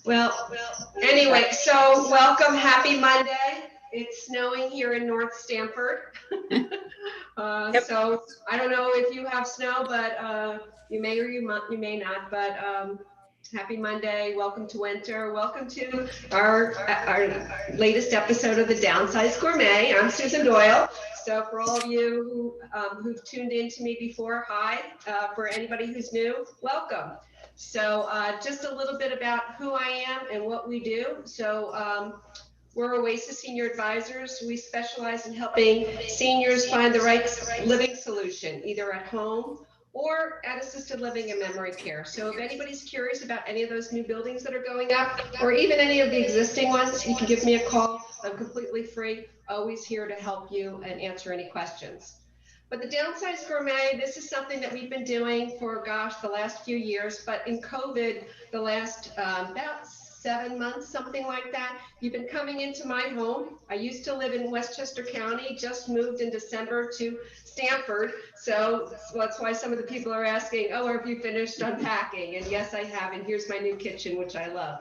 Well, anyway, so welcome, happy Monday. It's snowing here in North Stamford. So I don't know if you have snow, but you may or you may not, but happy Monday. Welcome to winter. Welcome to our latest episode of the Downsized Gourmet. I'm Susan Doyle. So for all of you who've tuned in to me before, hi. For anybody who's new, welcome. So just a little bit about who I am and what we do. So we're Oasis Senior Advisors. We specialize in helping seniors find the right living solution, either at home or at assisted living and memory care. So if anybody's curious about any of those new buildings that are going up, or even any of the existing ones, you can give me a call. I'm completely free, always here to help you and answer any questions. But the Downsized Gourmet, this is something that we've been doing for, gosh, the last few years. But in COVID, the last about 7 months, something like that, you've been coming into my home. I used to live in Westchester County, just moved in December to Stamford. So that's why some of the people are asking, oh, have you finished unpacking? And yes, I have. And here's my new kitchen, which I love.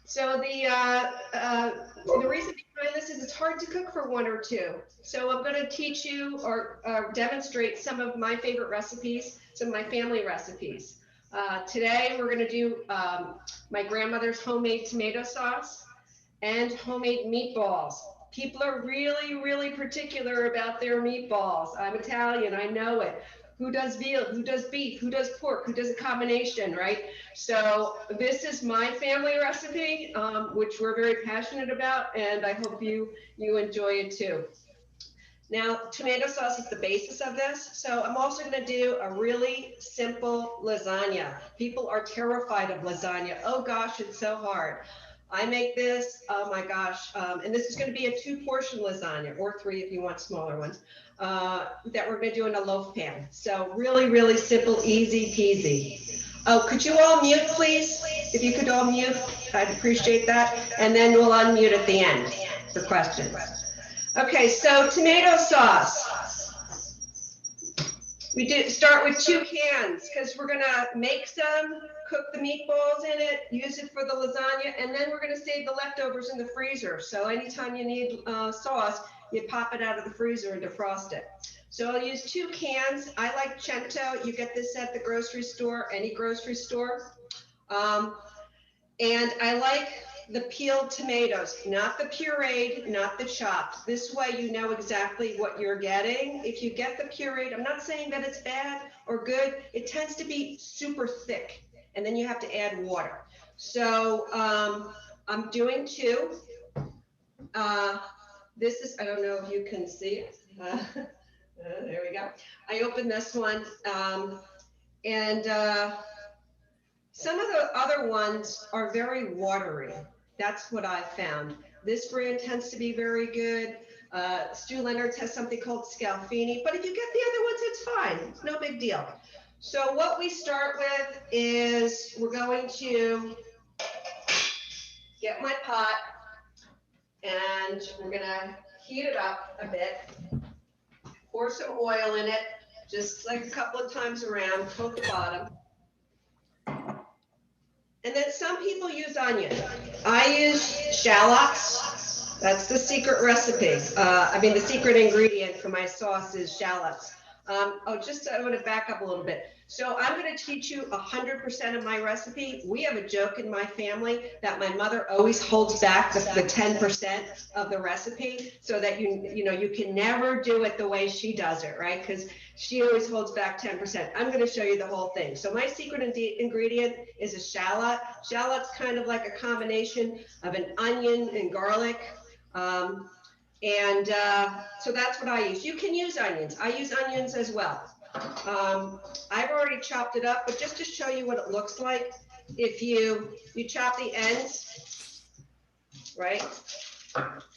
So the reason behind this is it's hard to cook for one or two. So I'm going to teach you or demonstrate some of my favorite recipes, some of my family recipes. Today we're going to do my grandmother's homemade tomato sauce and homemade meatballs. People are really, really particular about their meatballs. I'm Italian, I know it. Who does veal? Who does beef? Who does pork? Who does a combination, right? So this is my family recipe, which we're very passionate about, and I hope you enjoy it too. Now, tomato sauce is the basis of this. So I'm also going to do a really simple lasagna. People are terrified of lasagna. Oh gosh, it's so hard. I make this, oh my gosh, and this is going to be a 2-portion lasagna, or 3 if you want smaller ones, that we're going to do in a loaf pan. So really, really simple, easy peasy. Oh, could you all mute, please? If you could all mute, I'd appreciate that. And then we'll unmute at the end for questions. Okay, so tomato sauce. We do start with 2 cans because we're gonna make some, cook the meatballs in it, use it for the lasagna, and then we're gonna save the leftovers in the freezer. So anytime you need sauce, you pop it out of the freezer and defrost it. So I'll use 2 cans. I like Cento. You get this at the grocery store, any grocery store. And I like the peeled tomatoes, not the pureed, not the chopped. This way you know exactly what you're getting. If you get the pureed, I'm not saying that it's bad or good. It tends to be super thick, and then you have to add water. So I'm doing 2. This is, I don't know if you can see it. There we go. I opened this one, and some of the other ones are very watery. That's what I found. This brand tends to be very good. Stu Leonard's has something called Scalfini, but if you get the other ones, it's fine. It's no big deal. So what we start with is we're going to get my pot, and we're gonna heat it up a bit. Pour some oil in it, just like a couple of times around, coat the bottom. And then some people use onion. I use shallots. That's the secret recipe. The secret ingredient for my sauce is shallots. I want to back up a little bit. So I'm going to teach you 100% of my recipe. We have a joke in my family that my mother always holds back the 10% of the recipe so that you can never do it the way she does it, right? Because she always holds back 10%. I'm going to show you the whole thing. So my secret ingredient is a shallot. Shallot's kind of like a combination of an onion and garlic. So that's what I use. You can use onions. I use onions as well. I've already chopped it up, but just to show you what it looks like, if you chop the ends, right?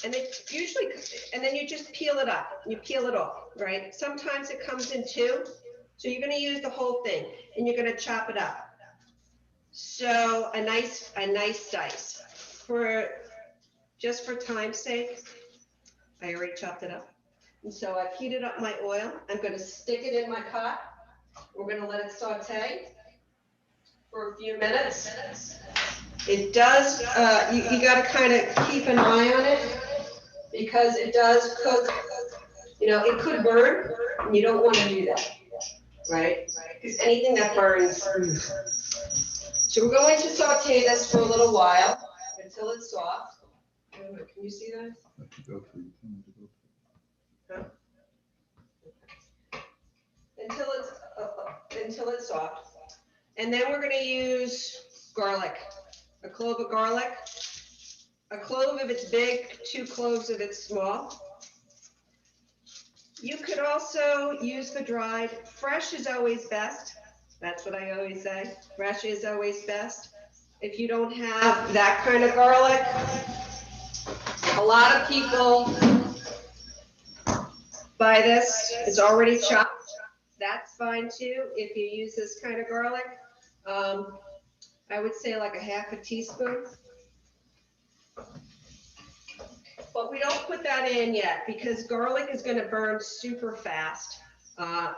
And then you just peel it up. You peel it off, right? Sometimes it comes in 2. So you're going to use the whole thing, and you're going to chop it up. So a nice dice. Just for time's sake, I already chopped it up. And so I've heated up my oil. I'm going to stick it in my pot. We're going to let it saute for a few minutes. It does, you got to kind of keep an eye on it because it does cook, you know, it could burn and you don't want to do that, right? Because anything that burns. So we're going to saute this for a little while until it's soft. I don't know, can you see that? Huh? Until it's soft. And then we're going to use garlic, a clove of garlic, a clove if it's big, 2 cloves if it's small. You could also use the dried. Fresh is always best. That's what I always say. Fresh is always best. If you don't have that kind of garlic, a lot of people buy this. It's already chopped. That's fine too if you use this kind of garlic. I would say like a half a teaspoon. But we don't put that in yet because garlic is going to burn super fast.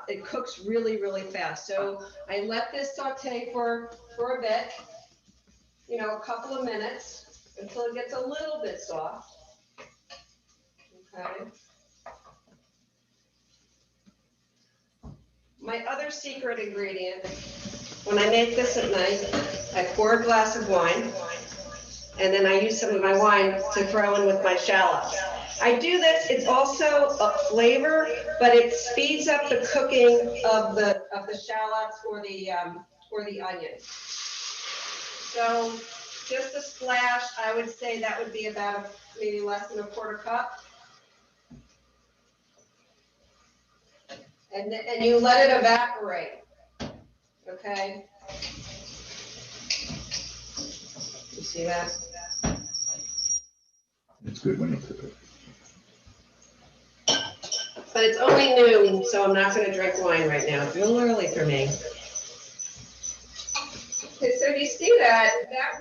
It cooks really, really fast. So I let this saute for a bit, you know, a couple of minutes until it gets a little bit soft. Okay. My other secret ingredient, when I make this at night, I pour a glass of wine, and then I use some of my wine to throw in with my shallots. I do this, it's also a flavor, but it speeds up the cooking of the shallots or the onion. So just a splash, I would say that would be about maybe less than a quarter cup. And you let it evaporate, okay? You see that? It's good when you cook it. But it's only noon, so I'm not gonna drink wine right now. It's a little early for me. Okay, so you see that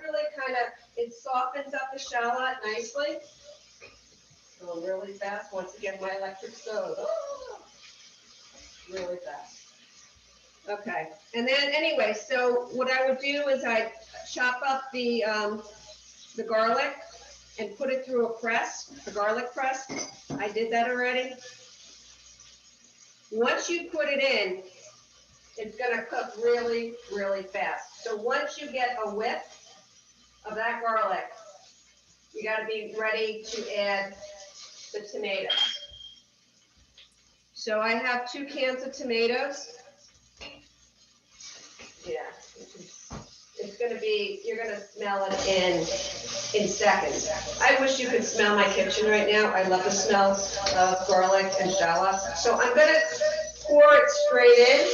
really kind of, it softens up the shallot nicely. Going really fast, once again, my electric stove. Oh, really fast. Okay, and then anyway, so what I would do is I chop up the garlic and put it through a press, a garlic press. I did that already. Once you put it in, it's gonna cook really, really fast. So once you get a whiff of that garlic, you gotta be ready to add the tomatoes. So I have 2 cans of tomatoes. Yeah, it's gonna be, you're gonna smell it in seconds. I wish you could smell my kitchen right now. I love the smell of garlic and shallots. So I'm gonna pour it straight in.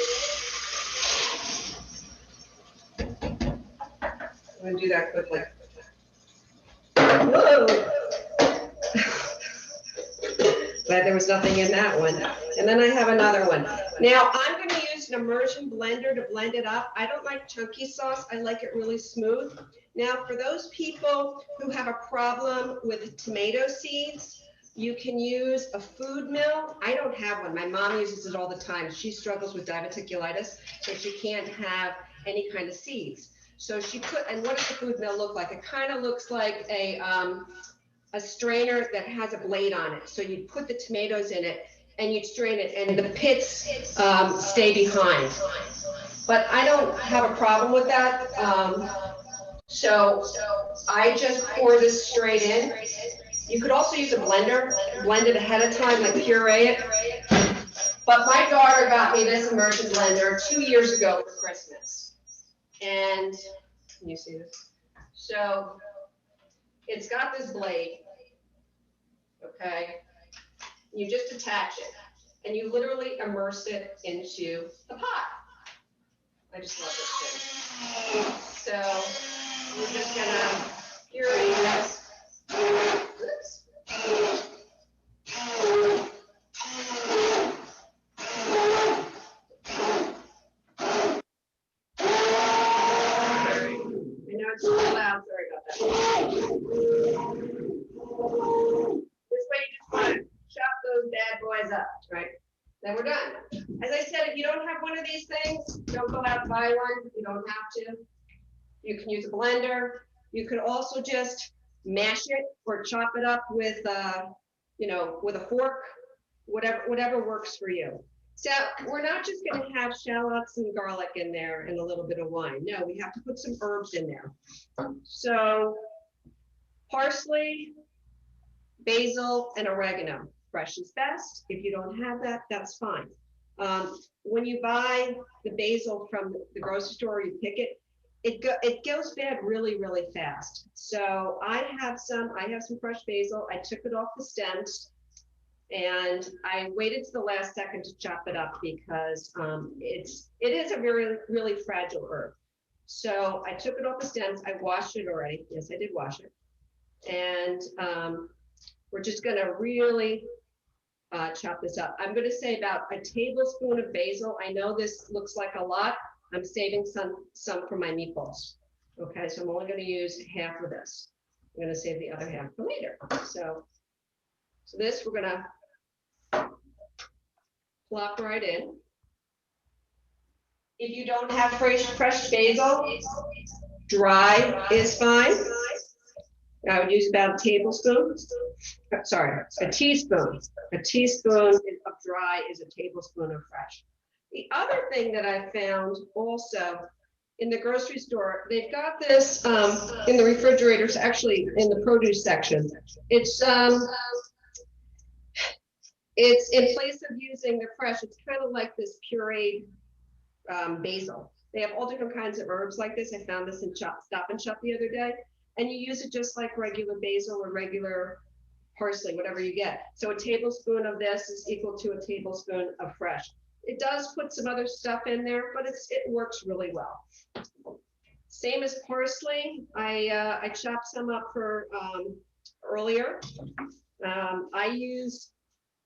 I'm gonna do that quickly. Whoa. Glad there was nothing in that one. And then I have another one. Now I'm going to use an immersion blender to blend it up. I don't like chunky sauce. I like it really smooth. Now for those people who have a problem with tomato seeds, you can use a food mill. I don't have one. My mom uses it all the time. She struggles with diverticulitis, so she can't have any kind of seeds. So she put, and what does the food mill look like? It kind of looks like a strainer that has a blade on it. So you put the tomatoes in it and you strain it and the pits stay behind. But I don't have a problem with that. So I just pour this straight in. You could also use a blender, blend it ahead of time, like puree it. But my daughter got me this immersion blender 2 years ago for Christmas. And can you see this? So it's got this blade. Okay, you just attach it and you literally immerse it into the pot. I just love this thing. So we're just gonna puree this. Oops. I know it's a little loud, sorry about that. This way you just want to chop those bad boys up, right? Then we're done. As I said, if you don't have one of these things, don't go out and buy one. You don't have to. You can use a blender. You could also just mash it or chop it up with, you know, with a fork, whatever works for you. So we're not just going to have shallots and garlic in there and a little bit of wine. No, we have to put some herbs in there. So parsley, basil, and oregano. Fresh is best. If you don't have that, that's fine. When you buy the basil from the grocery store, you pick it, it goes bad really, really fast. So I have some fresh basil. I took it off the stems and I waited to the last second to chop it up because it is a very, really fragile herb. So I took it off the stems. I washed it already. Yes, I did wash it. And we're just gonna really chop this up. I'm going to say about a tablespoon of basil. I know this looks like a lot. I'm saving some for my meatballs. Okay, so I'm only going to use half of this. I'm going to save the other half for later. So this we're going to plop right in. If you don't have fresh basil, dry is fine. I would use about a tablespoon. Sorry, a teaspoon. A teaspoon of dry is a tablespoon of fresh. The other thing that I found also in the grocery store, they've got this in the refrigerators, actually in the produce section. It's in place of using the fresh, it's kind of like this pureed basil. They have all different kinds of herbs like this. I found this in Stop and Shop the other day. And you use it just like regular basil or regular parsley, whatever you get. So a tablespoon of this is equal to a tablespoon of fresh. It does put some other stuff in there, but it works really well. Same as parsley. I chopped some up for earlier. I use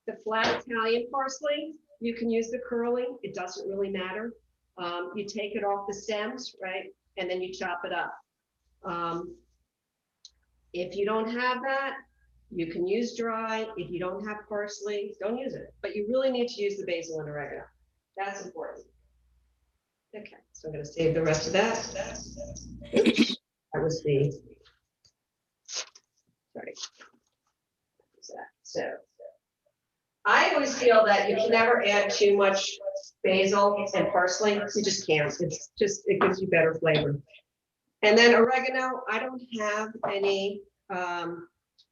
the flat Italian parsley. You can use the curly. It doesn't really matter. You take it off the stems, right? And then you chop it up. If you don't have that, you can use dry. If you don't have parsley, don't use it. But you really need to use the basil and oregano. That's important. Okay, so I'm going to save the rest of that. That was the, sorry. So I always feel that you can never add too much basil and parsley. You just can't. It's just, it gives you better flavor. And then oregano, I don't have any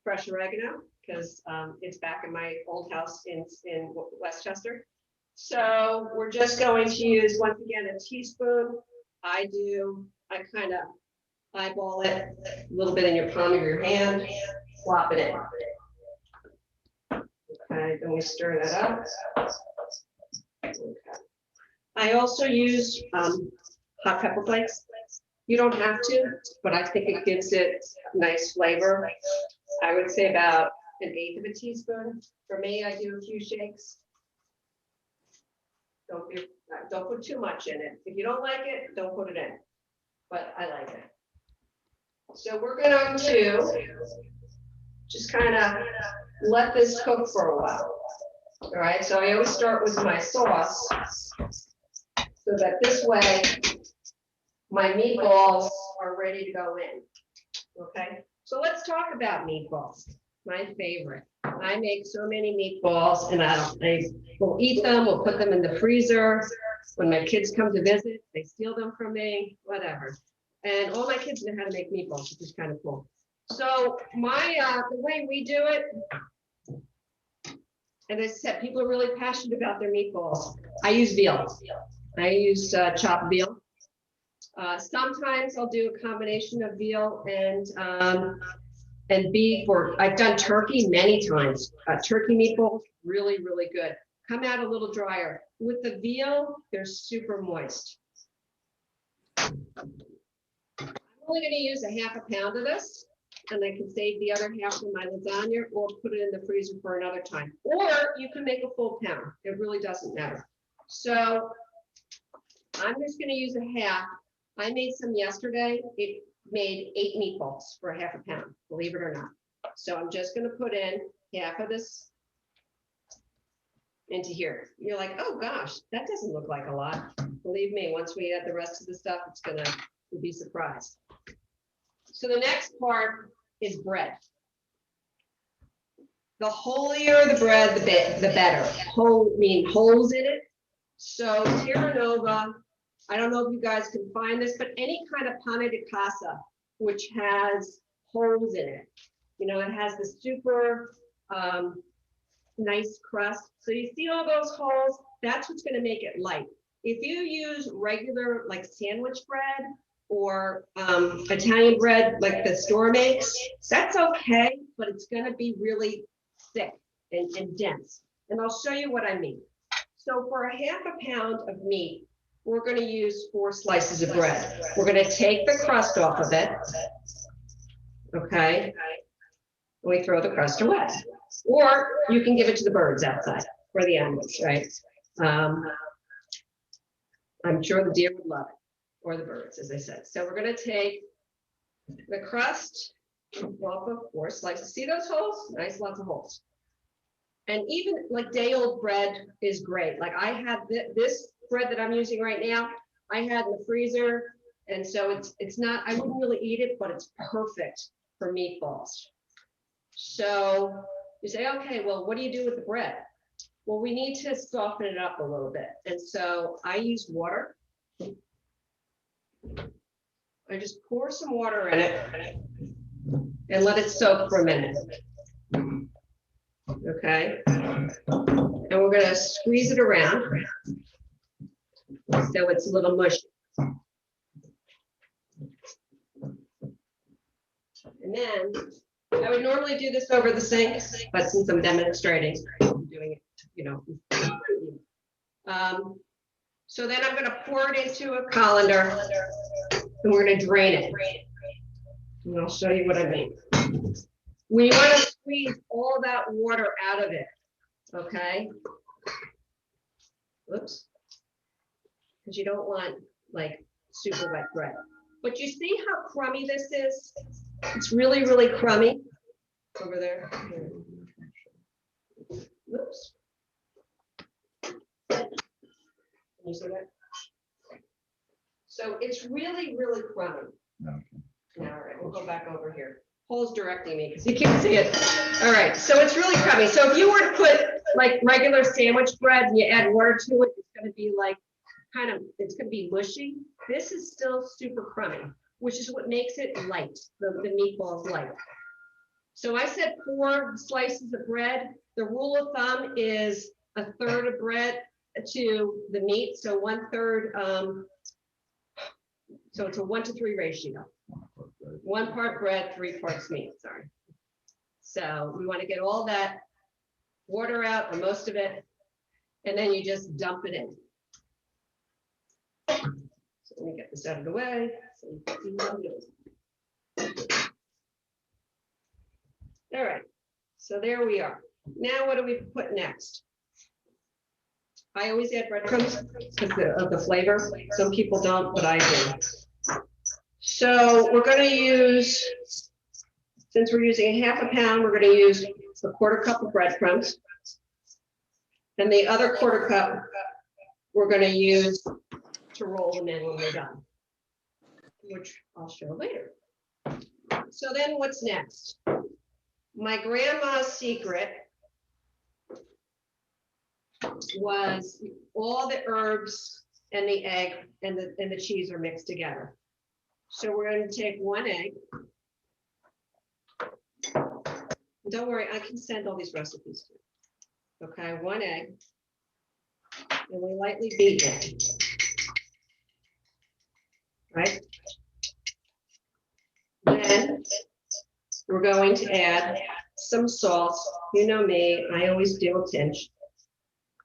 fresh oregano because it's back in my old house in Westchester. So we're just going to use, once again, a teaspoon. I kind of eyeball it a little bit in your palm of your hand, flop it in. Okay, then we stir that up. Okay. I also use hot pepper flakes. You don't have to, but I think it gives it nice flavor. I would say about 1/8 of a teaspoon. For me, I do a few shakes. Don't put too much in it. If you don't like it, don't put it in. But I like it. So we're going to just kind of let this cook for a while. All right, so I always start with my sauce so that this way my meatballs are ready to go in. Okay, so let's talk about meatballs. My favorite. I make so many meatballs and we'll eat them, we'll put them in the freezer. When my kids come to visit, they steal them from me, whatever. And all my kids know how to make meatballs, which is kind of cool. So the way we do it, and as I said, people are really passionate about their meatballs. I use veal. I use chopped veal. Sometimes I'll do a combination of veal and beef, or I've done turkey many times. Turkey meatballs, really, really good. Come out a little drier. With the veal, they're super moist. I'm only going to use a 1/2 pound of this, and I can save the other half for my lasagna or put it in the freezer for another time. Or you can make a full pound. It really doesn't matter. So I'm just going to use a 1/2. I made some yesterday. It made 8 meatballs for a 1/2 pound, believe it or not. So I'm just going to put in 1/2 of this into here. You're like, oh gosh, that doesn't look like a lot. Believe me, once we add the rest of the stuff, you'll be surprised. So the next part is bread. The holier the bread, the better. Whole, mean holes in it. So Terra Nova, I don't know if you guys can find this, but any kind of pane de casa, which has holes in it. You know, it has the super nice crust. So you see all those holes, that's what's gonna make it light. If you use regular like sandwich bread or Italian bread like the store makes, that's okay, but it's gonna be really thick and dense. And I'll show you what I mean. So for a half a pound of meat, we're gonna use 4 slices of bread. We're gonna take the crust off of it, okay? We throw the crust away. Or you can give it to the birds outside, or the animals, right? I'm sure the deer would love it, or the birds, as I said. So we're gonna take the crust off of 4 slices. See those holes? Nice, lots of holes. And even like day-old bread is great. Like I have this bread that I'm using right now, I had in the freezer, and so it's not, I wouldn't really eat it, but it's perfect for meatballs. So you say, okay, well, what do you do with the bread? Well, we need to soften it up a little bit. And so I use water. I just pour some water in it and let it soak for a minute. Okay. And we're going to squeeze it around so it's a little mushy. And then I would normally do this over the sink, but since I'm demonstrating, I'm doing it, you know. So then I'm going to pour it into a colander and we're going to drain it. And I'll show you what I mean. We want to squeeze all that water out of it, okay? Whoops. Because you don't want like super wet bread. But you see how crummy this is? It's really, really crummy over there. Whoops. Can you see that? So it's really, really crummy. Okay. All right, we'll go back over here. Paul's directing me because he can't see it. All right, so it's really crummy. So if you were to put like regular sandwich bread and you add water to it, it's going to be like kind of, it's going to be mushy. This is still super crummy, which is what makes it light, the meatballs light. So I said 4 slices of bread. The rule of thumb is 1/3 of bread to the meat. So 1/3, so it's a 1-to-3 ratio. 1 part bread, 3 parts meat, sorry. So we want to get all that water out, or most of it, and then you just dump it in. So let me get this out of the way. So you can see what I'm doing. All right, so there we are. Now what do we put next? I always add breadcrumbs because of the flavor. Some people don't, but I do. So we're going to use, since we're using a 1/2 pound, we're going to use a 1/4 cup of breadcrumbs. And the other 1/4 cup, we're going to use to roll them in when we're done, which I'll show later. So then what's next? My grandma's secret was all the herbs and the egg and the cheese are mixed together. So we're going to take 1 egg. Don't worry, I can send all these recipes to you. Okay, 1 egg. And we lightly beat it. Right? Then we're going to add some salt. You know me, I always do a pinch.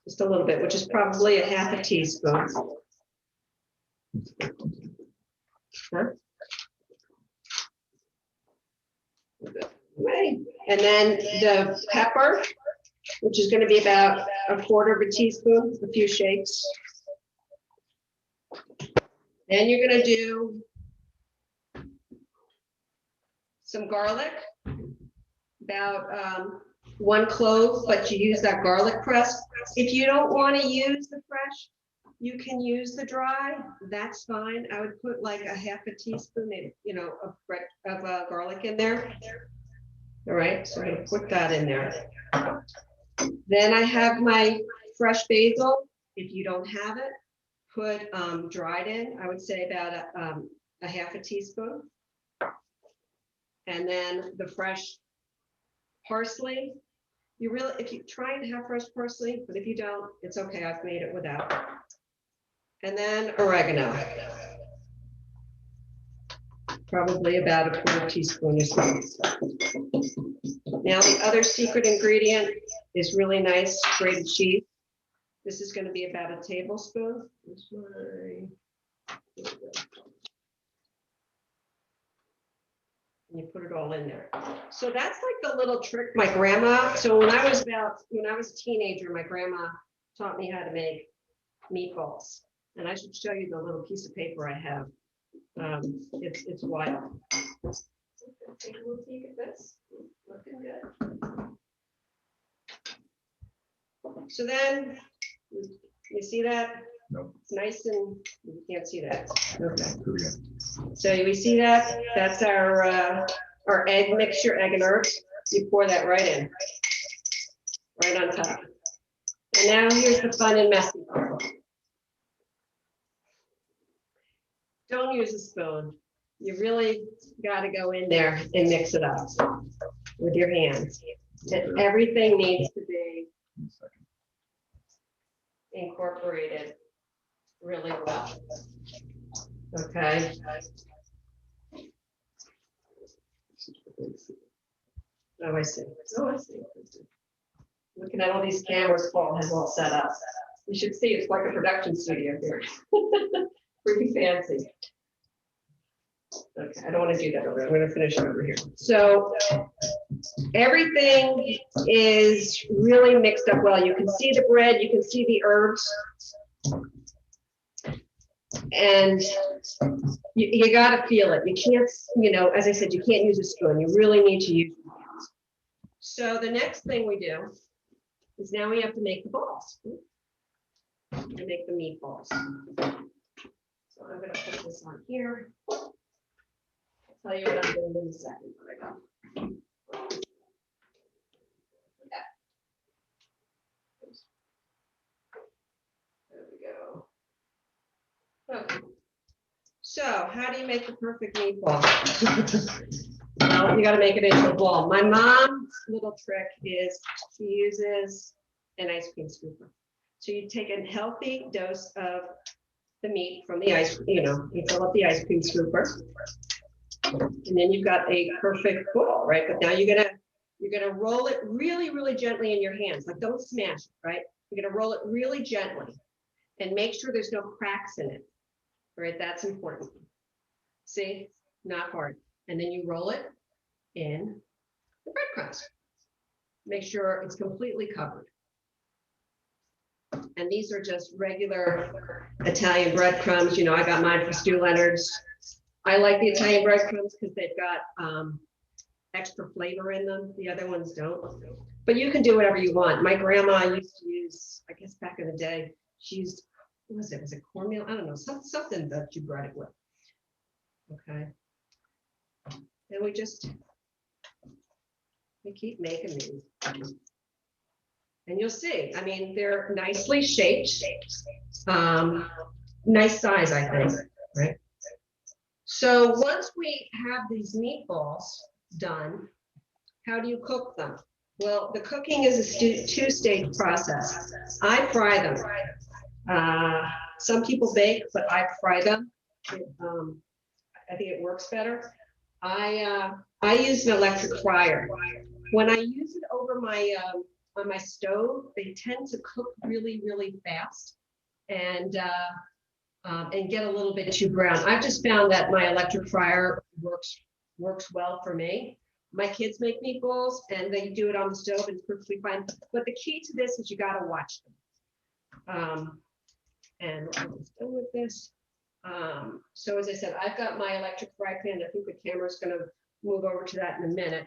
Just a little bit, which is probably a 1/2 teaspoon. Huh? Right. And then the pepper, which is going to be about 1/4 teaspoon, a few shakes. Then you're going to do some garlic, about 1 clove, but you use that garlic press. If you don't want to use the fresh, You can use the dry, that's fine. I would put like a half a teaspoon, you know, of garlic in there. All right, so I'm gonna put that in there. Then I have my fresh basil. If you don't have it, put dried in. I would say about a half a teaspoon. And then the fresh parsley. You really, if you try and have fresh parsley, but if you don't, it's okay. I've made it without. And then oregano. Probably about a quarter teaspoon or something. Now the other secret ingredient is really nice grated cheese. This is going to be about a tablespoon. And you put it all in there. So that's like the little trick my grandma. So when I was a teenager, my grandma taught me how to make meatballs. And I should show you the little piece of paper I have. It's wild. Take a little peek at this. Looking good. So then, you see that? No. It's nice and you can't see that. Okay. Do it again. So we see that? That's our egg mixture, egg and herbs. You pour that right in, right on top. And now here's the fun and messy part. Don't use a spoon. You really got to go in there and mix it up with your hands. And everything needs to be incorporated really well. Okay. Oh, I see. Oh, I see. Looking at all these cameras Paul has all set up. You should see it's like a production studio here. Pretty fancy. Okay, I don't want to do that over here. I'm going to finish it over here. So everything is really mixed up well. You can see the bread, you can see the herbs. And you got to feel it. You can't, as I said, you can't use a spoon. You really need to use your hands. So the next thing we do is now we have to make the balls. To make the meatballs. So I'm going to put this on here. I'll tell you what I'm doing in a second. There we go. Okay. So how do you make the perfect meatball? Well, you got to make it into a ball. My mom's little trick is she uses an ice cream scooper. So you take a healthy dose of the meat from the ice, you fill up the ice cream scooper, and then you've got a perfect ball, right? But now you're gonna roll it really, really gently in your hands. Like don't smash it, right? You're gonna roll it really gently and make sure there's no cracks in it. Right, that's important. See, not hard. And then you roll it in the breadcrumbs. Make sure it's completely covered. And these are just regular Italian breadcrumbs. I got mine from Stu Leonard's. I like the Italian breadcrumbs because they've got extra flavor in them. The other ones don't. But you can do whatever you want. My grandma used to use, I guess back in the day, she used, what was it? Was it cornmeal? I don't know, something that you bread it with. Okay. And we keep making these. And you'll see, I mean, they're nicely shaped. Nice size, I think, right? So once we have these meatballs done, how do you cook them? Well, the cooking is a two-stage process. I fry them. Some people bake, but I fry them. I think it works better. I use an electric fryer. When I use it over my on my stove, they tend to cook really, really fast and get a little bit too brown. I've just found that my electric fryer works well for me. My kids make meatballs and they do it on the stove and it's perfectly fine. But the key to this is you got to watch them. And we're almost done with this. So as I said, I've got my electric fry pan. I think the camera's going to move over to that in a minute.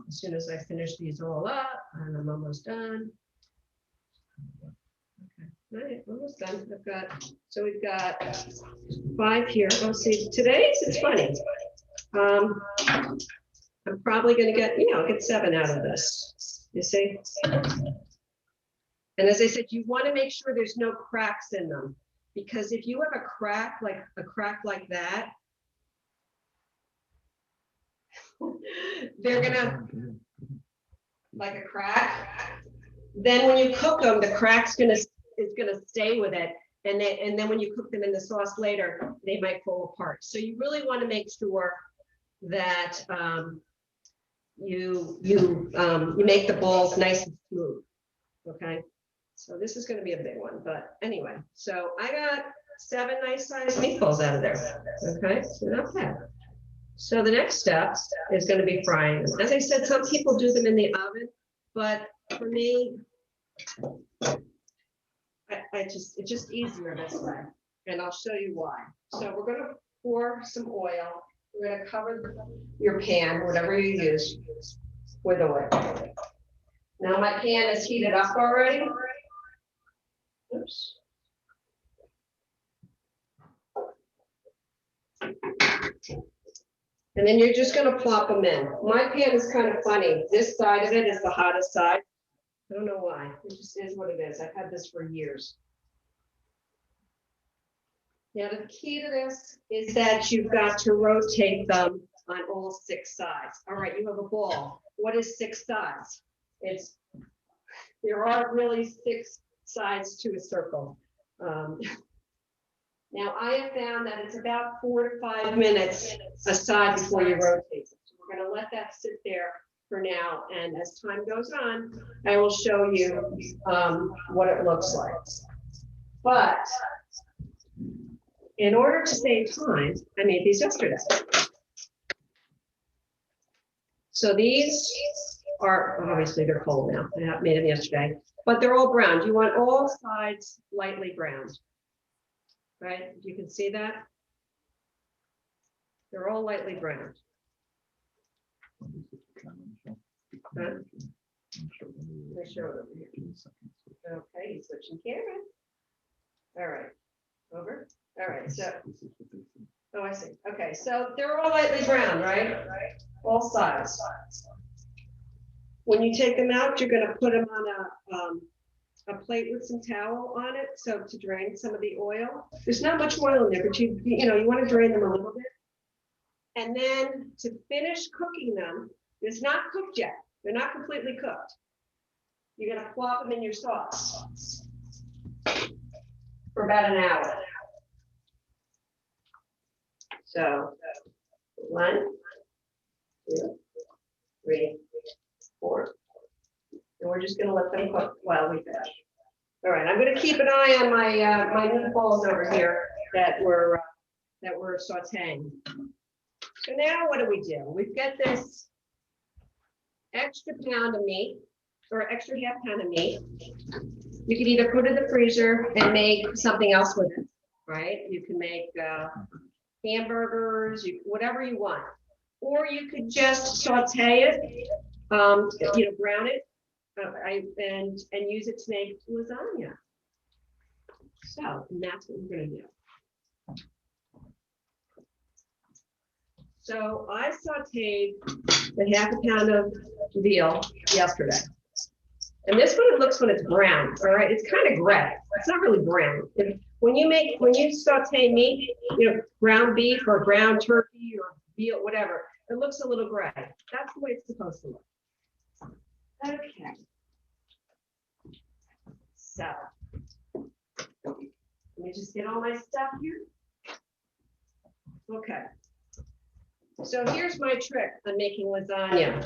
As soon as I finish these all up, and I'm almost done. Okay. All right, almost done. So we've got 5 here. Oh, see, today's, it's funny. I'm probably going to get, I'll get 7 out of this. You see? And as I said, you want to make sure there's no cracks in them, because if you have a crack like that, they're gonna, like a crack. Then when you cook them, the crack's is gonna stay with it, and then when you cook them in the sauce later, they might fall apart. So you really want to make sure that you make the balls nice and smooth. Okay, so this is going to be a big one, but anyway. So I got 7 nice sized meatballs out of there. Okay, so not bad. So the next step is going to be frying them. As I said, some people do them in the oven, but for me, it's just easier this way, and I'll show you why. So we're going to pour some oil. We're going to cover your pan, whatever you use, with oil. Now my pan is heated up already. Oops. And then you're just going to plop them in. My pan is kind of funny. This side of it is the hottest side. I don't know why. It just is what it is. I've had this for years. Now the key to this is that you've got to rotate them on all 6 sides. All right, you have a ball. What is 6 sides? There aren't really 6 sides to a circle. Now I have found that it's about 4 to 5 minutes aside before you rotate it. So we're going to let that sit there for now, and as time goes on, I will show you what it looks like. But in order to save time, I made these yesterday. So these are, obviously they're cold now. I made them yesterday, but they're all browned. You want all sides lightly browned. Right? You can see that. They're all lightly browned. Huh? Let's show it over here. Okay, he's switching camera. All right, over. All right, so, oh, I see. Okay, so they're all lightly brown, right? All sides. When you take them out, you're going to put them on a plate with some towel on it, so to drain some of the oil. There's not much oil in there, but you want to drain them a little bit. And then to finish cooking them, it's not cooked yet. They're not completely cooked. You're going to plop them in your sauce for about an hour. So 1, 2, 3, 4. And we're just going to let them cook while we finish. All right, I'm going to keep an eye on my my meatballs over here that we're sautéing. So now what do? We've got this extra pound of meat, or extra half pound of meat. You can either put it in the freezer and make something else with it, right? You can make hamburgers, whatever you want, or you could just saute it, brown it, and use it to make lasagna. So that's what we're going to do. So I sauteed the half a pound of veal yesterday. And this one, it looks when it's brown, all right? It's kind of gray. It's not really brown. When you saute meat, ground beef or ground turkey or veal, whatever, it looks a little gray. That's the way it's supposed to look. Okay. So, let me just get all my stuff here. Okay. So here's my trick on making lasagna.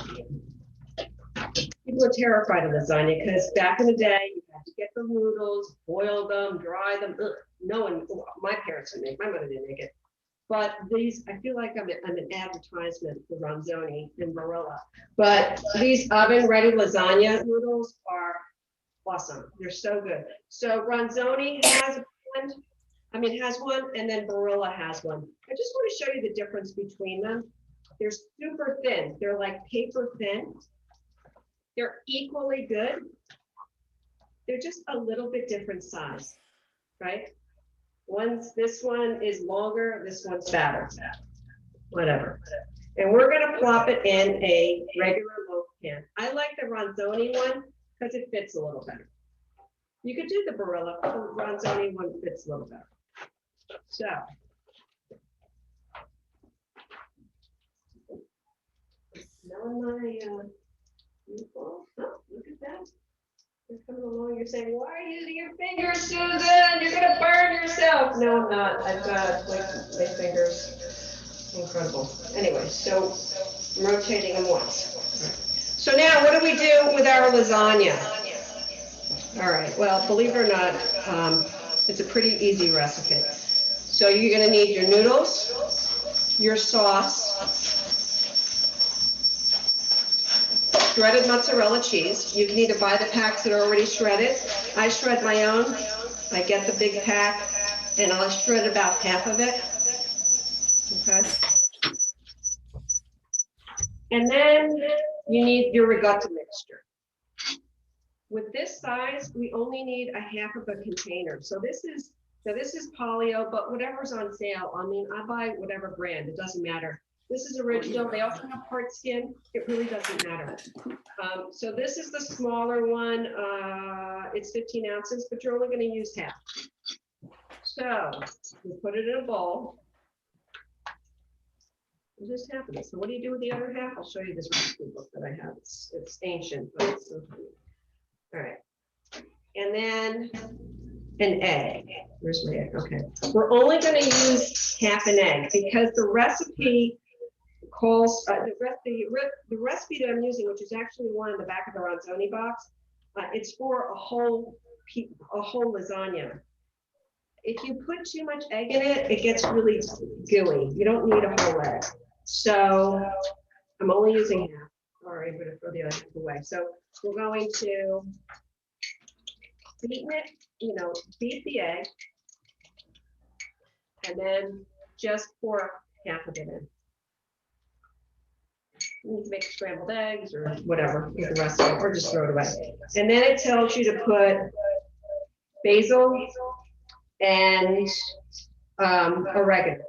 People are terrified of lasagna because back in the day, you had to get the noodles, boil them, dry them. Ugh, no one, my parents would make, my mother didn't make it. But these, I feel like I'm an advertisement for Ronzoni and Barilla. But these oven-ready lasagna noodles are awesome. They're so good. So Ronzoni has one, and then Barilla has one. I just want to show you the difference between them. They're super thin. They're like paper thin. They're equally good, they're just a little bit different size, right? This one is longer, this one's fatter, whatever. And we're gonna plop it in a regular loaf pan. I like the Ronzoni one because it fits a little better. You could do the Barilla, but the Ronzoni one fits a little better. So. Now my meatballs. Oh, look at that. You're coming along, you're saying, why are you using your fingers, Susan? You're gonna burn yourself. No, I'm not. I've got like my fingers. Incredible. Anyway, so I'm rotating them once. So now what do we do with our lasagna? All right, well, believe it or not, it's a pretty easy recipe. So you're gonna need your noodles, your sauce, shredded mozzarella cheese. You can either buy the packs that are already shredded. I shred my own. I get the big pack and I'll shred about half of it. Okay. And then you need your ricotta mixture. With this size, we only need a half of a container. So this is polio, but whatever's on sale. I mean, I buy whatever brand, it doesn't matter. This is original. They also have part skin. It really doesn't matter. So this is the smaller one. It's 15 ounces, but you're only going to use half. So we put it in a bowl. What just happened? So what do you do with the other half? I'll show you this recipe book that I have. It's ancient, but it's so funny. All right. And then an egg. Where's my egg? Okay. We're only going to use half an egg because the recipe calls the recipe that I'm using, which is actually one in the back of the Ronzoni box. It's for a whole lasagna. If you put too much egg in it, it gets really gooey. You don't need a whole egg. So I'm only using half. All right, I'm going to throw the other half away. So we're going to beat the egg, and then just pour half of it in. You can make scrambled eggs or whatever with the rest of it, or just throw it away. And then it tells you to put basil and oregano.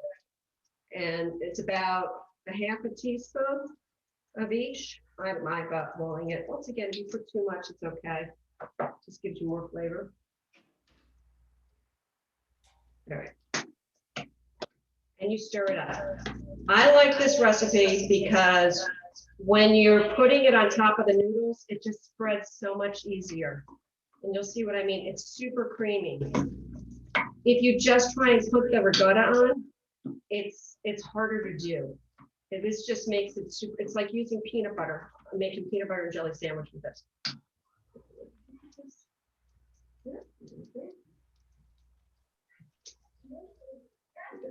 And it's about a half a teaspoon of each. I don't mind boiling it. Once again, if you put too much, it's okay. Just gives you more flavor. All right. And you stir it up. I like this recipe because when you're putting it on top of the noodles, it just spreads so much easier. And you'll see what I mean. It's super creamy. If you just try and put the ricotta on, it's harder to do. And this just makes it super, it's like using peanut butter. I'm making peanut butter and jelly sandwich with this. Keep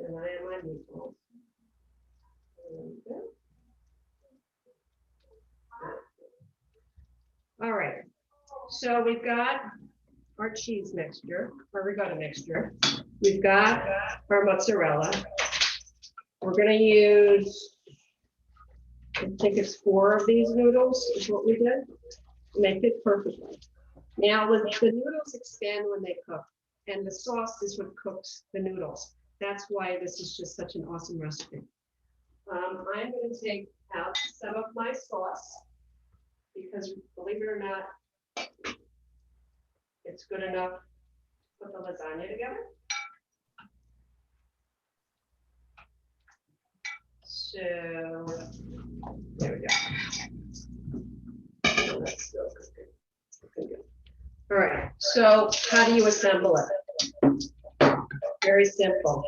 an eye on my meatballs. All right, so we've got our cheese mixture, our ricotta mixture. We've got our mozzarella. We're going to use, I think it's 4 of these noodles is what we did. Make it perfectly. Now, the noodles expand when they cook, and the sauce is what cooks the noodles. That's why this is just such an awesome recipe. I'm going to take out some of my sauce because, believe it or not, it's good enough to put the lasagna together. So there we go. Oh, that's still good. All right. So how do you assemble it? Very simple.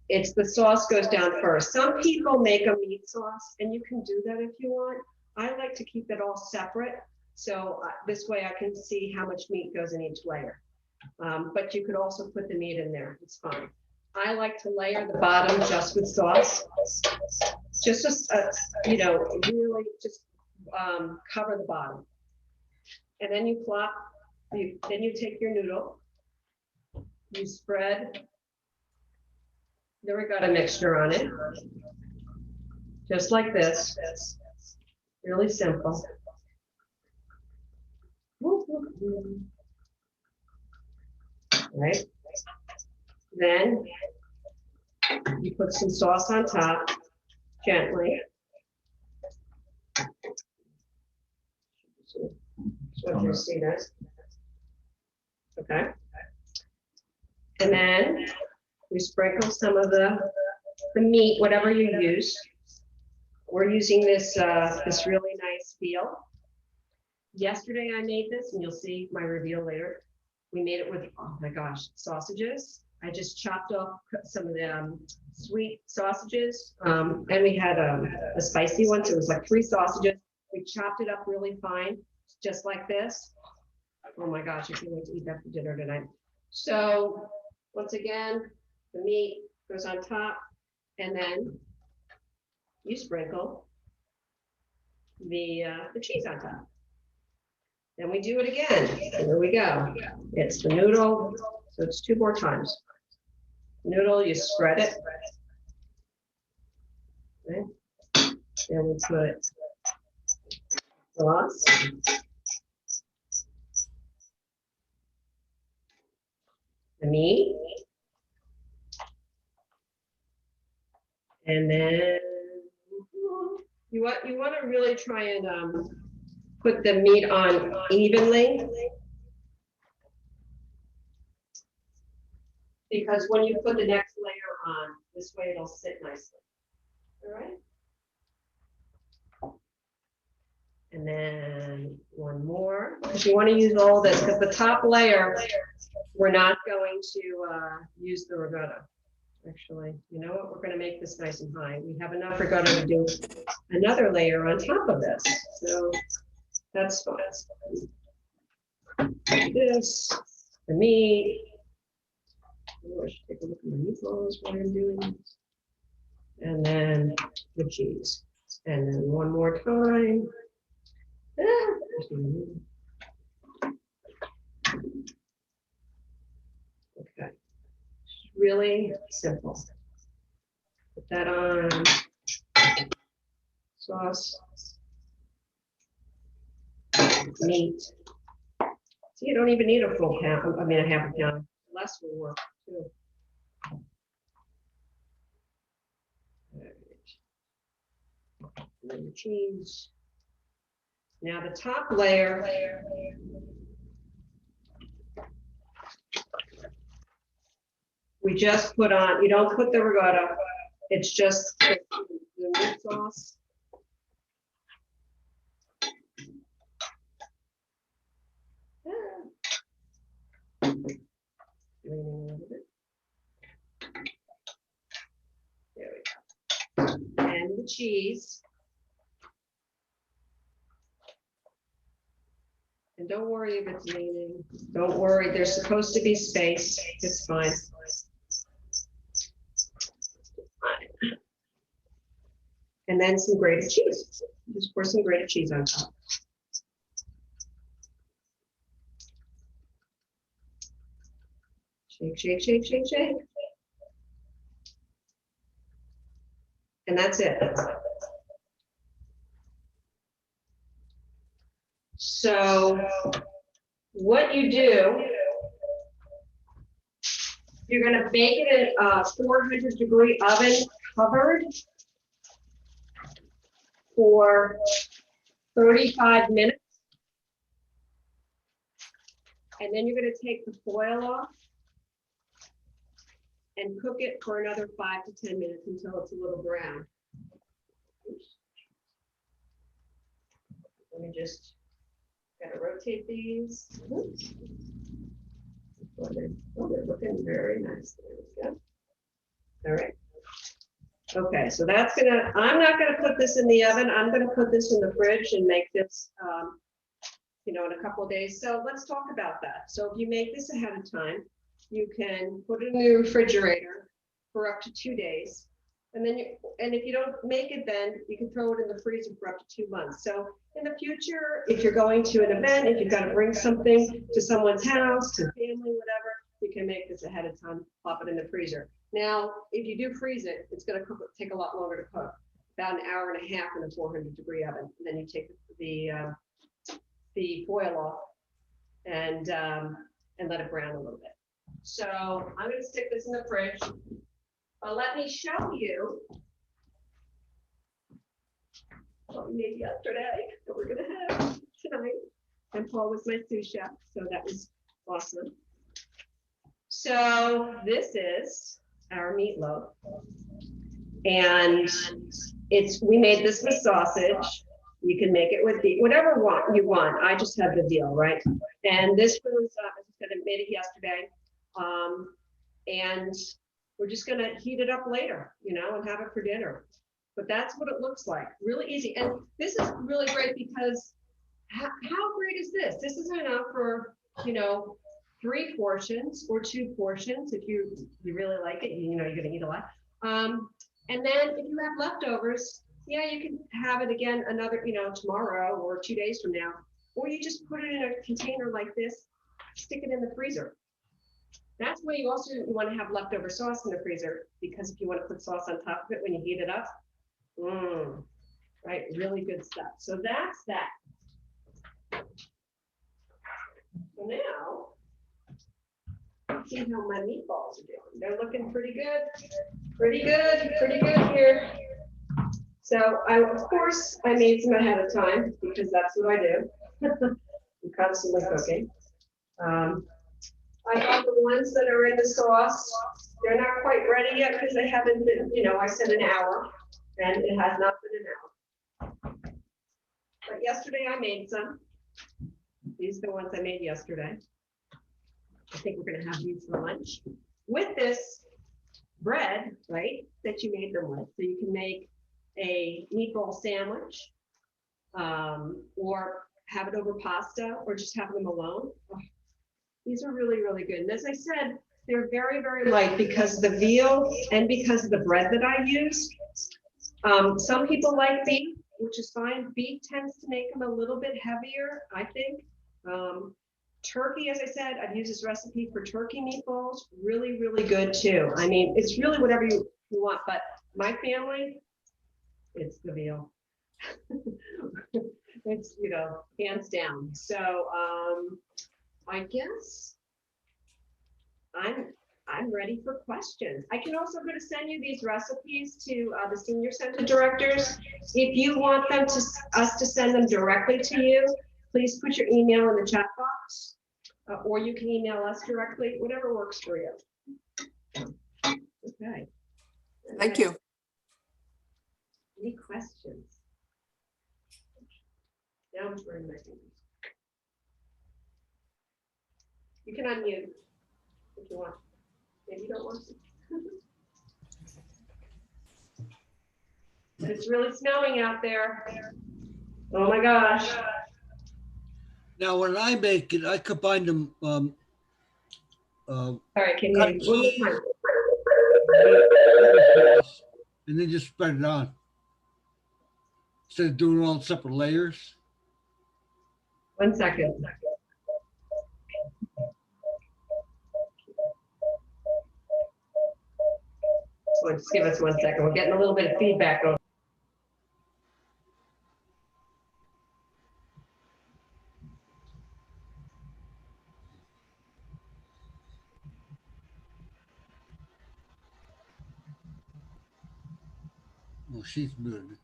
It's the sauce goes down first. Some people make a meat sauce, and you can do that if you want. I like to keep it all separate, so this way I can see how much meat goes in each layer. But you could also put the meat in there. It's fine. I like to layer the bottom just with sauce, just really just cover the bottom, and then you plop. Then you take your noodle, you spread the ricotta mixture on it, just like this. Really simple. Right? Then you put some sauce on top, gently. So you see this. Okay. And then we sprinkle some of the meat, whatever you use. We're using this this really nice veal. Yesterday I made this, and you'll see my reveal later. We made it with, oh my gosh, sausages. I just chopped off some of the sweet sausages, and we had a spicy one, so it was like 3 sausages. We chopped it up really fine, just like this. Oh my gosh, I can't wait to eat that for dinner tonight. So once again, the meat goes on top, and then you sprinkle the cheese on top. Then we do it again. Here we go. It's the noodle, so it's 2 more times. Noodle, you spread it. Okay. Then we put sauce. The meat. And then you want to really try and put the meat on evenly, because when you put the next layer on, this way it'll sit nicely. All right. And then one more, because you want to use all this, because the top layer, we're not going to use the ricotta. Actually, you know what? We're going to make this nice and high. We have enough ricotta to do another layer on top of this. So that's fine. This, the meat. Oh, I should take a look at my meatballs while I'm doing this. And then the cheese. And then one more time. Okay. Really simple. Put that on. Sauce. Meat. See, you don't even need a full pound. I mean, a half a pound. Less will work too. And then the cheese. Now the top layer. We just put on. You don't put the ricotta. It's just the meat sauce. There we go. And the cheese. And don't worry if it's leaning. Don't worry, there's supposed to be space. It's fine. And then some grated cheese. Just pour some grated cheese on top. Shake, shake, shake, shake, shake. And that's it. So what you do, you're going to bake it in a 400-degree oven covered for 35 minutes. And then you're going to take the foil off and cook it for another 5 to 10 minutes until it's a little brown. Let me just gotta rotate these. Oh, they're looking very nice. There we go. All right. Okay, so that's gonna, I'm not gonna put this in the oven. I'm gonna put this in the fridge and make this, you know, in a couple of days. So let's talk about that. So if you make this ahead of time, you can put it in the refrigerator for up to 2 days. And then if you don't make it, then you can throw it in the freezer for up to 2 months. So in the future, if you're going to an event, if you've got to bring something to someone's house, to family, whatever, you can make this ahead of time, pop it in the freezer. Now, if you do freeze it, it's going to take a lot longer to cook, about an hour and a half in a 400-degree oven. And then you take the foil off and let it brown a little bit. So I'm going to stick this in the fridge. But let me show you what we made yesterday that we're going to have tonight. And Paul was my sous chef, so that was awesome. So this is our meatloaf. And we made this with sausage. You can make it with beef, whatever you want. I just have the veal, right? And this was, as I said, I made it yesterday. And we're just gonna heat it up later, you know, and have it for dinner. But that's what it looks like, really easy. And this is really great because how great is this? This is enough for, you know, 3 portions or 2 portions if you really like it, you know, you're gonna eat a lot. And then if you have leftovers, yeah, you can have it again another, you know, tomorrow or 2 days from now. Or you just put it in a container like this, stick it in the freezer. That's why you also want to have leftover sauce in the freezer, because if you want to put sauce on top of it when you heat it up, right, really good stuff. So that's that. So now, see how my meatballs are doing. They're looking pretty good, pretty good here. So of course, I made some ahead of time because that's what I do. I'm constantly cooking. I got the ones that are in the sauce. They're not quite ready yet because they haven't been, you know, I said an hour, and it has not been an hour. But yesterday I made some. These are the ones I made yesterday. I think we're going to have these for lunch with this bread, right, that you made them with. So you can make a meatball sandwich, or have it over pasta, or just have them alone. Oh, these are really, really good. And as I said, they're very, very light because the veal and because of the bread that I use. Some people like beef, which is fine. Beef tends to make them a little bit heavier, I think. Turkey, as I said, I've used this recipe for turkey meatballs. Really, really good too. I mean, it's really whatever you want, but my family, it's the veal. It's, you know, hands down. So I guess I'm ready for questions. I can also go to send you these recipes to the senior center directors. If you want them us to send them directly to you, please put your email in the chat box, or you can email us directly, whatever works for you. Okay. Thank you. Any questions? Now I'm burning my fingers. You can unmute if you want. Maybe you don't want to. But it's really snowing out there. Oh my gosh. Now, when I make it, I combine them. All right, can cut you cheese, and then just spread it on instead of doing it all in separate layers. 1 second. So just give us 1 second. We're getting a little bit of feedback on. Oh, she's muted.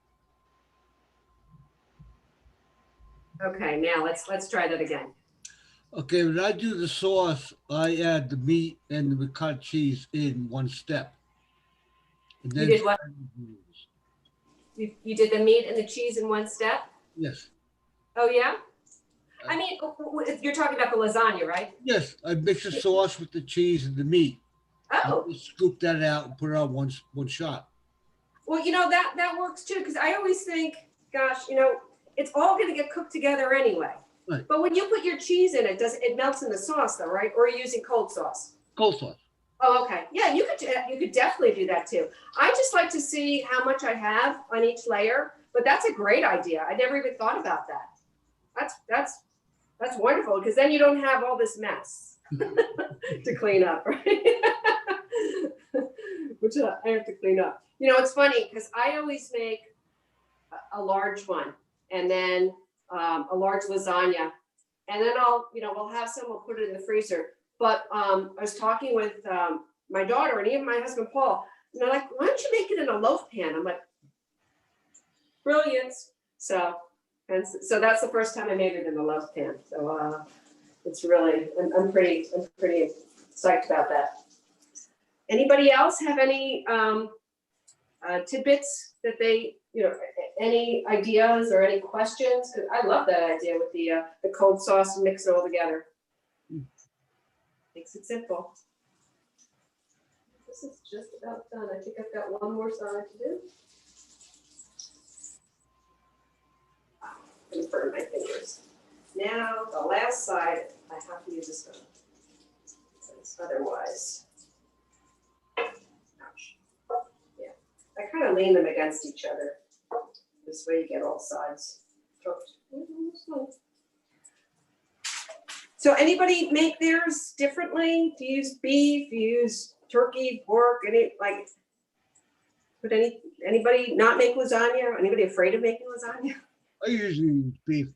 Okay, now let's try that again. Okay, when I do the sauce, I add the meat and the cut cheese in one step. And You did what? You did the meat and the cheese in one step? Yes. Oh yeah? I mean, you're talking about the lasagna, right? Yes, I mix the sauce with the cheese and the meat. Oh. And scoop that out and put it on one shot. Well, you know, that works too, because I always think, gosh, you know, it's all going to get cooked together anyway. Right. But when you put your cheese in it, it melts in the sauce though, right? Or are you using cold sauce? Cold sauce. Oh, okay. Yeah, you could definitely do that too. I just like to see how much I have on each layer, but that's a great idea. I never even thought about that. That's wonderful, because then you don't have all this mess to clean up, right? Which I have to clean up. You know, it's funny because I always make a large one and then a large lasagna, and then we'll have some, we'll put it in the freezer. But I was talking with my daughter and even my husband, Paul, and they're like, why don't you make it in a loaf pan? I'm like, brilliance. So that's the first time I made it in a loaf pan. So it's really, I'm pretty psyched about that. Anybody else have any tidbits that they, any ideas or any questions? Because I love that idea with the cold sauce and mix it all together. Makes it simple. This is just about done. I think I've got one more side to do. I'm gonna burn my fingers. Now the last side, I have to use a stone. Otherwise, ouch. Yeah, I kind of lean them against each other. This way you get all sides cooked. So anybody make theirs differently? Do you use beef? Do you use turkey, pork? Anybody not make lasagna? Anybody afraid of making lasagna? I usually use beef.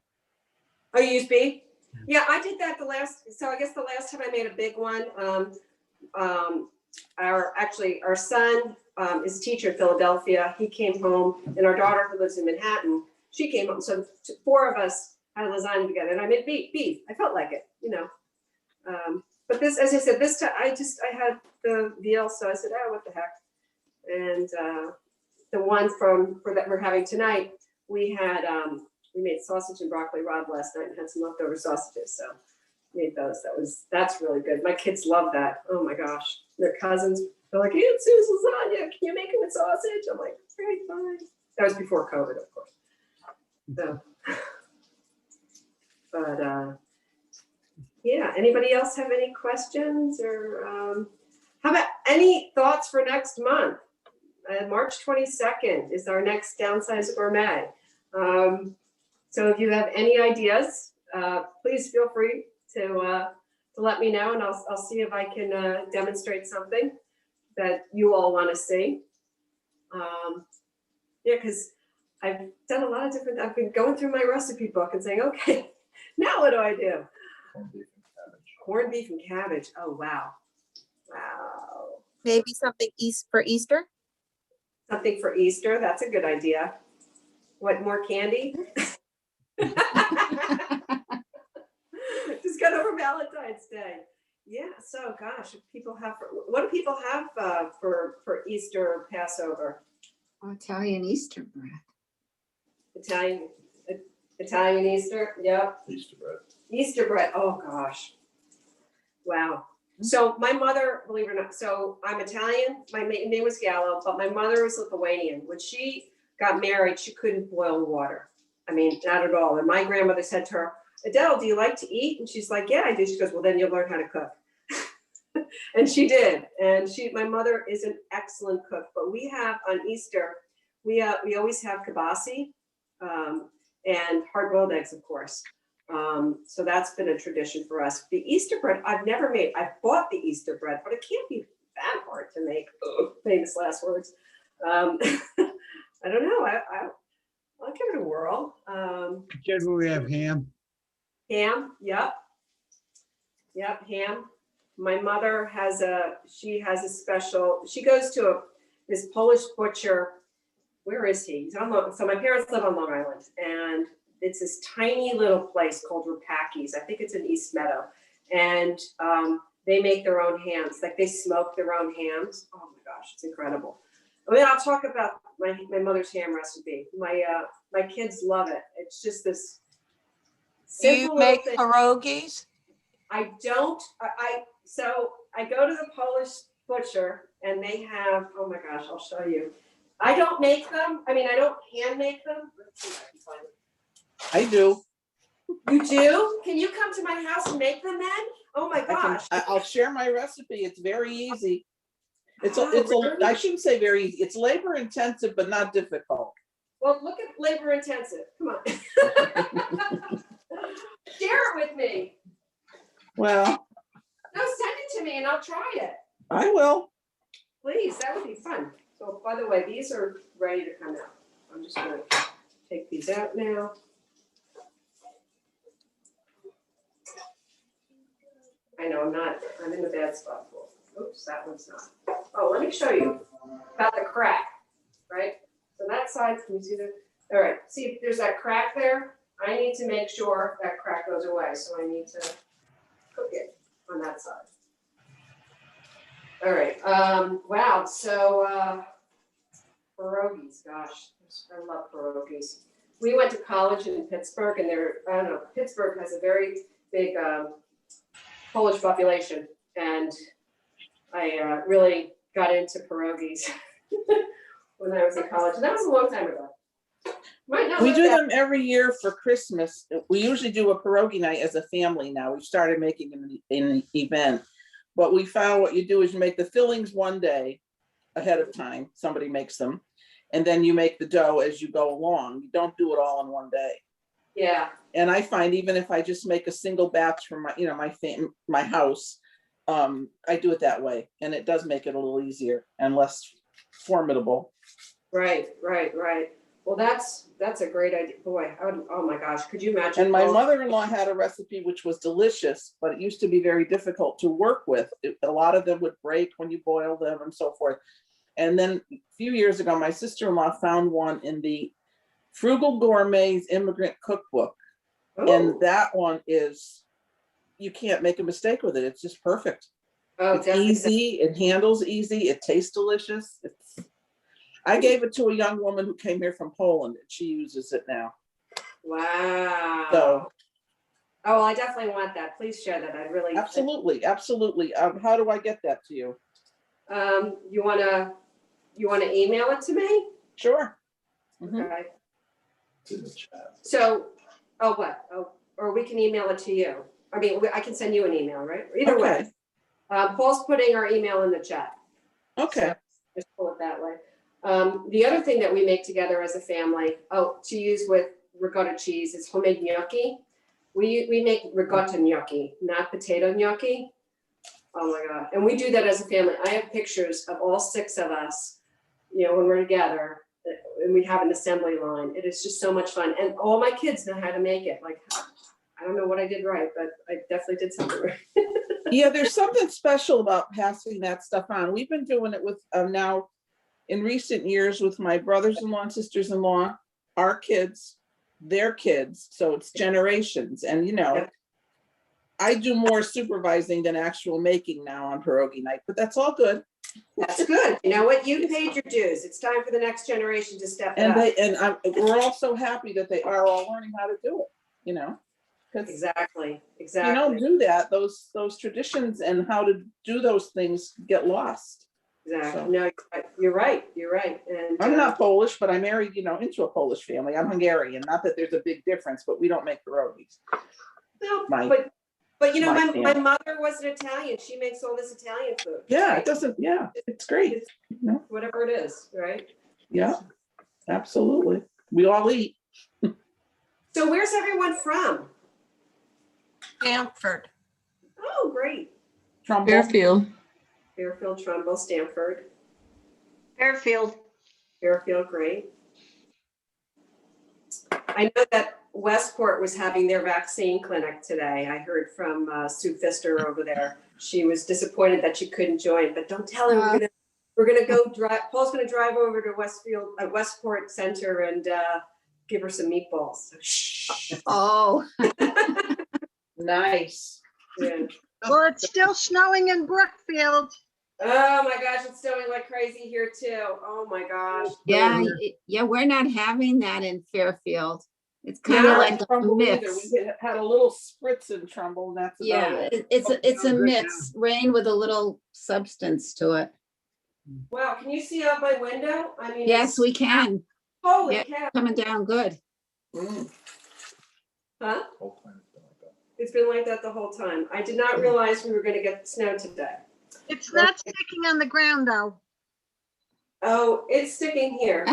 Oh, you use beef? Yeah, I did that so I guess the last time I made a big one, our son is a teacher in Philadelphia. He came home, and our daughter who lives in Manhattan, she came home. So 4 of us had lasagna together, and I made beef. I felt like it, But this, as I said, this time I had the veal, so I said, oh, what the heck. And the one that we're having tonight, we made sausage and broccoli rabe last night and had some leftover sausages. So made those. That's really good. My kids love that. Oh my gosh. Their cousins, they're like, hey, it's Sue's lasagna. Can you make it with sausage? I'm like, very fine. That was before COVID, of course. So, but yeah, anybody else have any questions or how about any thoughts for next month? March 22nd is our next Downsized Gourmet. So if you have any ideas, please feel free to let me know, and I'll see if I can demonstrate something that you all want to see. Yeah, because I've done a lot of different. I've been going through my recipe book and saying, okay, now what do I do? Corned beef and cabbage. Oh wow, wow. Maybe something for Easter. Something for Easter. That's a good idea. What, more candy? Just got over Valentine's Day. Yeah. So, gosh, what do people have for Easter or Passover? Italian Easter bread. Italian Easter. Yep. Easter bread. Easter bread. Oh gosh. Wow. So my mother, believe it or not, so I'm Italian. My name was Gallo, but my mother was Lithuanian. When she got married, she couldn't boil water. I mean, not at all. And my grandmother said to her, Adele, do you like to eat? And she's like, yeah, I do. She goes, well, then you'll learn how to cook. And she did. And my mother is an excellent cook. But we have on Easter, we always have kibasi and hard-boiled eggs, of course. So that's been a tradition for us. The Easter bread, I've never made. I've bought the Easter bread, but it can't be that hard to make. Famous last words. I don't know. I'll give it a whirl. Generally have ham. Ham, yep, ham. My mother has she goes to this Polish butcher. Where is he? He's on Long. So my parents live on Long Island, and it's this tiny little place called Rupaki's. I think it's in East Meadow, and they make their own hams. Like they smoke their own hams. Oh my gosh, it's incredible. I mean, I'll talk about my mother's ham recipe. My kids love it. It's just this simple. Do you make thing. pierogies? I don't. So I go to the Polish butcher and they have. Oh my gosh, I'll show you. I don't make them. I mean, I don't hand make them. Let's see if I can find them. I do. You do? Can you come to my house and make them then? Oh my gosh. I'll share my recipe. It's very easy. Really? I shouldn't say very easy. It's labor intensive, but not difficult. Well, look at labor intensive. Come on. Share it with me. Well, No, send it to me and I'll try it. I will. Please, that would be fun. So by the way, these are ready to come out. I'm just going to take these out now. I know, I'm in the bad spot. Oops, that one's not. Oh, let me show you about the crack, right? So that side, can you see that? All right, see if there's that crack there? I need to make sure that crack goes away, so I need to cook it on that side. All right, wow, so pierogies, gosh, I love pierogies. We went to college in Pittsburgh, and Pittsburgh has a very big Polish population, and I really got into pierogies when I was in college, and that was a long time ago. We do them every year for Christmas. We usually do a pierogi night as a family now. We've started making them in an event. But we found what you do is you make the fillings one day ahead of time. Somebody makes them. And then you make the dough as you go along. You don't do it all in one day. Yeah. And I find even if I just make a single batch for my, my house, I do it that way. And it does make it a little easier and less formidable. Right. Well, that's a great idea. Boy, oh my gosh, could you imagine? And my mother-in-law had a recipe which was delicious, but it used to be very difficult to work with. A lot of them would break when you boil them and so forth. And then a few years ago, my sister-in-law found one in the Frugal Gourmet's Immigrant Cookbook. Oh. And that one is, you can't make a mistake with it. It's just perfect. Oh, it's easy, it handles easy, it tastes delicious. I gave it to a young woman who came here from Poland, and she uses it now. Wow. So, oh, well, I definitely want that. Please share that. I really absolutely. How do I get that to you? You wanna email it to me? Sure. Mm-hmm. Okay. So, or we can email it to you. I mean, I can send you an email, right? Either way. Paul's putting our email in the chat. Okay. So just pull it that way. The other thing that we make together as a family, to use with ricotta cheese, is homemade gnocchi. We make ricotta gnocchi, not potato gnocchi. Oh my God. And we do that as a family. I have pictures of all 6 of us, when we're together, and we have an assembly line. It is just so much fun. And all my kids know how to make it. Like, I don't know what I did right, but I definitely did something right. Yeah, there's something special about passing that stuff on. We've been doing it with now in recent years with my brothers-in-law and sisters-in-law, our kids, their kids. So it's generations. And, I do more supervising than actual making now on pierogi night, but that's all good. That's good. You know what? You paid your dues. It's time for the next generation to step up. We're all so happy that they are all learning how to do it, Exactly. You don't do that. Those traditions and how to do those things get lost. Exactly. So. No, you're right. And I'm not Polish, but I married, into a Polish family. I'm Hungarian. Not that there's a big difference, but we don't make pierogies. No, but my mother was an Italian. She makes all this Italian food. Yeah, right? it doesn't. Yeah, it's great. Whatever it is, right? Yeah, absolutely. We all eat. So where's everyone from? Stanford. Oh, great. Trumbull. Fairfield. Fairfield, Trumbull, Stanford. Fairfield. Fairfield, great. I know that Westport was having their vaccine clinic today. I heard from Sue Pfister over there. She was disappointed that she couldn't join, but don't tell her we're gonna go drive. Paul's gonna drive over to Westport Center and give her some meatballs. So, shh. Oh. Nice. Yeah. Well, it's still snowing in Brookfield. Oh my gosh, it's snowing like crazy here too. Oh my gosh. Yeah, we're not having that in Fairfield. It's kind of like a mix. We had a little spritz in Trumbull. That's it's a mix. Rain with a little substance to it. Wow, can you see out my window? I mean, yes, we can. Holy yeah, cow. Coming down good. Huh? It's been like that the whole time. I did not realize we were going to get snow today. It's not sticking on the ground though. Oh, it's sticking here.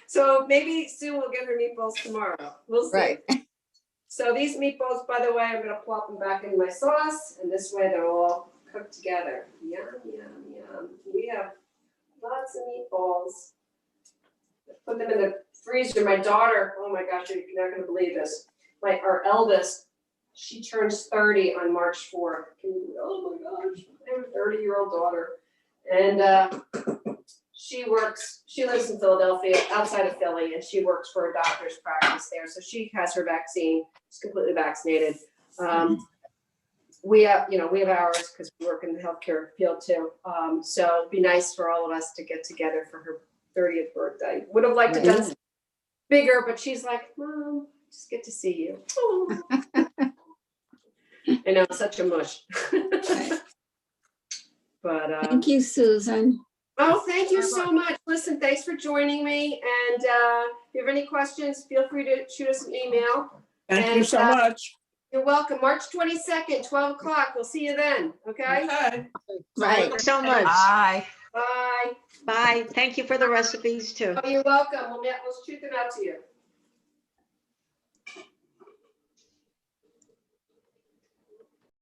So maybe Sue will get her meatballs tomorrow. We'll see. Right. So these meatballs, by the way, I'm going to plop them back in my sauce, and this way they're all cooked together. Yum, yum, yum. We have lots of meatballs. Put them in the freezer. My daughter, oh my gosh, you're not going to believe this. Our eldest She turns 30 on March 4th. Oh my gosh, I have a 30-year-old daughter. And she lives in Philadelphia, outside of Philly, and she works for a doctor's practice there. So she has her vaccine. She's completely vaccinated. We have ours because we work in the healthcare field too. So it'd be nice for all of us to get together for her 30th birthday. Would have liked to done something bigger, but she's like, Mom, just get to see you. I know, such a mush. But Thank you, Susan. oh, thank you so much. Listen, thanks for joining me. And if you have any questions, feel free to shoot us an email. Thank you so much. You're welcome. March 22nd, 12 o'clock. We'll see you then. Okay? Okay. Right. Thanks so much. Bye. Bye. Bye. Thank you for the recipes too. Oh, you're welcome. We'll shoot them out to you.